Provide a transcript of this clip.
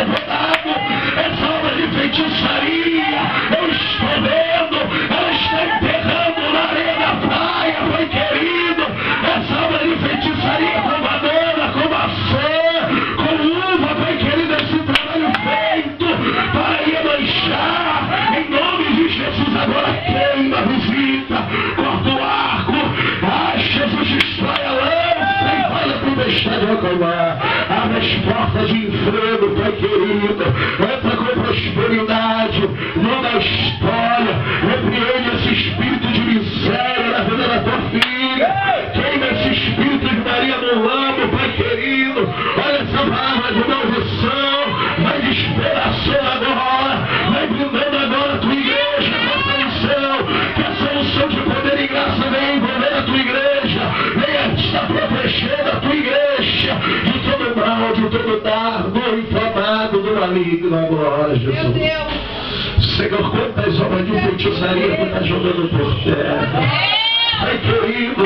levantado. Essa obra de feitiçaria, eu estou vendo, ela está enterrando na areia da praia, Pai querido. Essa obra de feitiçaria com banana, com maçã, com uva, Pai querido, esse trabalho feito para Iemanjá, em nome de Jesus, agora queima, visita, corta o arco, Jesus destrói a lança e fala para o bestado acalmar. Abre as portas de inferno, Pai querido, entra com prosperidade, muda a história, repreende esse espírito de miséria na vida da tua filha, queima esse espírito de Maria no lamo, Pai querido. Olha essa palavra de maldição, vai despedaçando agora, vai blindando agora a tua igreja com essa unção, que essa unção de poder e graça venha envolver a tua igreja, venha estar protegendo a tua igreja de todo mal, de todo dardo inflamado do maligno agora, Jesus. Senhor, quantas obras de feitiçaria tu está jogando por terra, Pai querido,